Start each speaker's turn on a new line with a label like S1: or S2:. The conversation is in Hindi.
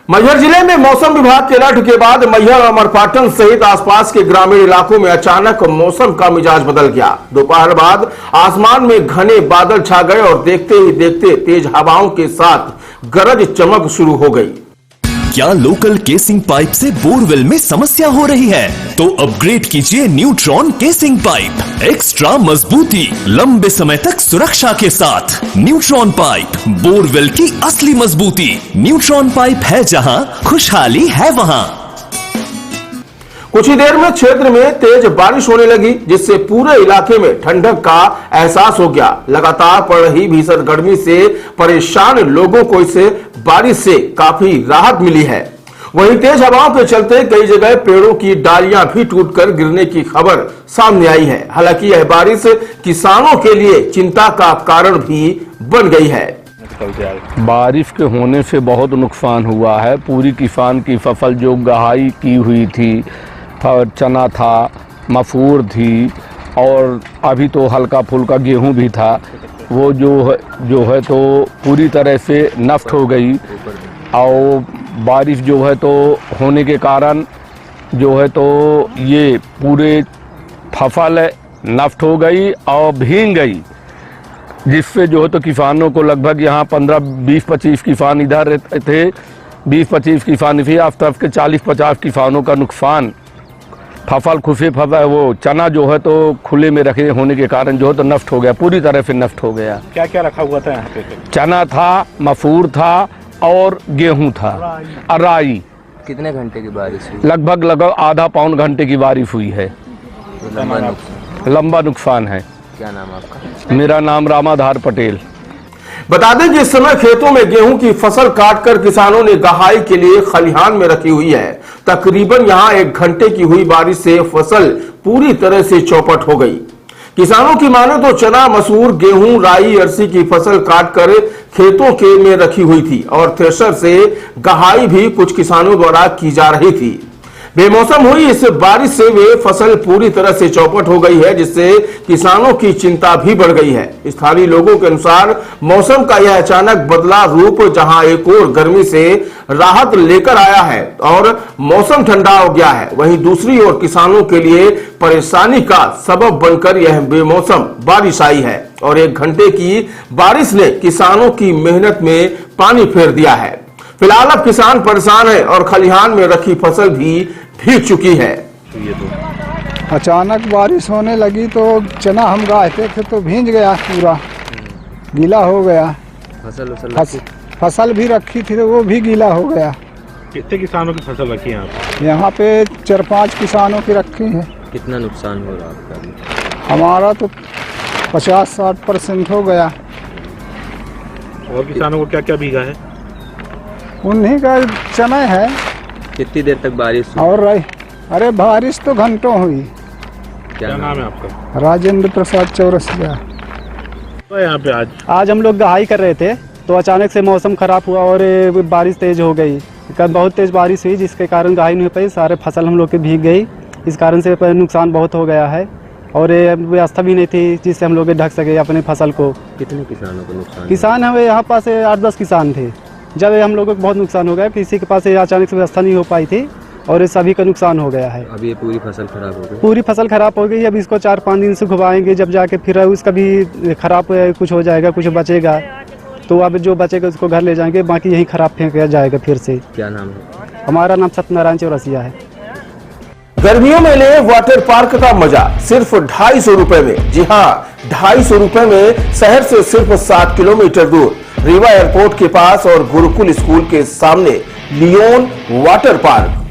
S1: मैहर जिले में मौसम विभाग के अलर्ट के बाद मैहर और अमरपाटन सहित आसपास के ग्रामीण इलाकों में अचानक मौसम का मिजाज बदल गया। दोपहर बाद आसमान में घने बादल छा गए और देखते ही देखते तेज हवाओं के साथ गरज चमक शुरू हो गई।
S2: क्या लोकल केसिंग पाइप से बोरवेल में समस्या हो रही है? तो अपग्रेड कीजिए न्यूट्रॉन केसिंग पाइप। एक्स्ट्रा मजबूती, लंबे समय तक सुरक्षा के साथ। न्यूट्रॉन पाइप, बोरवेल की असली मजबूती। न्यूट्रॉन पाइप है जहां, खुशहाली है वहां।
S1: कुछ ही देर में क्षेत्र में तेज बारिश होने लगी, जिससे पूरे इलाके में ठंडक का एहसास हो गया। लगातार पड़ रही भीषण गर्मी से परेशान लोगों को इस बारिश से काफी राहत मिली है। वहीं तेज हवाओं के चलते कई जगह पेड़ों की डालियां भी टूटकर गिरने की खबर सामने आई है। हालांकि यह बारिश किसानों के लिए चिंता का कारण भी बन गई है।
S3: बारिश के होने से बहुत नुकसान हुआ है। पूरी किसान की फसल जो गहाई की हुई थी, चना था, मसूर थी और अभी तो हल्का फुल्का गेहूं भी था, वो जो है तो पूरी तरह से नष्ट हो गई। और बारिश जो है तो होने के कारण जो है तो ये पूरे फसल नष्ट हो गई और भीग गई, जिससे जो है तो किसानों को लगभग यहाँ 15-20-25 किसान इधर रहते थे, 20-25 किसान थे, आस तरफ के 40-50 किसानों का नुकसान। फसल खुशी फसल वो चना जो है तो खुले में रखे होने के कारण जो है तो नष्ट हो गया, पूरी तरह से नष्ट हो गया।
S4: क्या क्या रखा हुआ था यहाँ पे? चना
S3: था, मसूर था और गेहूं था, राई।
S5: कितने घंटे की बारिश हुई?
S3: लगभग आधा पौन घंटे की बारिश हुई है। लंबा नुकसान है।
S5: क्या नाम आपका?
S3: मेरा नाम रामाधार पटेल।
S1: बता दें कि इस समय खेतों में गेहूं की फसल काटकर किसानों ने गहाई के लिए खलिहान में रखी हुई है। तकरीबन यहां 1 घंटे की हुई बारिश से फसल पूरी तरह से चौपट हो गई। किसानों की माने तो चना, मसूर, गेहूं, राई, अरसी की फसल काटकर खेतों के में रखी हुई थी और थ्रेशर से गहाई भी कुछ किसानों द्वारा की जा रही थी। बेमौसम हुई इस बारिश से वे फसल पूरी तरह से चौपट हो गई है, जिससे किसानों की चिंता भी बढ़ गई है। स्थानीय लोगों के अनुसार मौसम का यह अचानक बदला रूप जहां एक और गर्मी से राहत लेकर आया है और मौसम ठंडा हो गया है, वहीं दूसरी ओर किसानों के लिए परेशानी का सबब बनकर यह बेमौसम बारिश आई है और 1 घंटे की बारिश ने किसानों की मेहनत में पानी फेर दिया है। फिलहाल अब किसान परेशान है और खलिहान में रखी फसल भी भीग चुकी है।
S6: अचानक बारिश होने लगी तो चना हम गाते थे तो भींज गया, पूरा गीला हो गया। फसल भी रखी थी तो वो भी गीला हो गया।
S4: कितने किसानों की फसल रखी है
S6: यहाँ पे 4-5 किसानों की रखी है।
S5: कितना नुकसान हो रहा आपका?
S6: हमारा तो 50-60% हो गया।
S4: और किसानों को क्या क्या भीगा है?
S6: उन्हीं का चना है।
S5: कितनी देर तक बारिश हुई?
S6: और अरे बारिश तो घंटों हुई।
S4: क्या नाम है आपका?
S6: राजेंद्र प्रसाद चौरसिया।
S4: तो यहाँ पे
S7: आज हम लोग गहाई कर रहे थे तो अचानक से मौसम खराब हुआ और बारिश तेज हो गई। बहुत तेज बारिश हुई जिसके कारण गहाई नहीं हो पाई, सारे फसल हम लोग की भीग गई। इस कारण से नुकसान बहुत हो गया है और व्यवस्था भी नहीं थी जिससे हम लोग ढक सके अपने फसल को।
S5: कितने किसानों को नुकसान?
S7: किसान हमें यहाँ पास 8-10 किसान थे। जब हम लोगों को बहुत नुकसान हो गया, किसी के पास अचानक से व्यवस्था नहीं हो पाई थी और सभी का नुकसान हो गया है।
S5: अभी ये पूरी फसल खराब हो गई?
S7: पूरी फसल खराब हो गई। अब इसको 4-5 दिन से घुमाएंगे, जब जाके फिर उसका भी खराब कुछ हो जाएगा, कुछ बचेगा तो अब जो बचेगा उसको घर ले जाएंगे, बाकी यही खराब फेंका जाएगा फिर से।
S5: क्या नाम है?
S7: हमारा नाम सत्यनारायण चौरसिया है।
S1: गर्मियों में ले वाटर पार्क का मजा सिर्फ 250 रुपए में। जी हाँ, 250 रुपए में शहर से सिर्फ 7 किलोमीटर दूर रीवा एयरपोर्ट के पास और गुरुकुल स्कूल के सामने लियोन वाटर पार्क।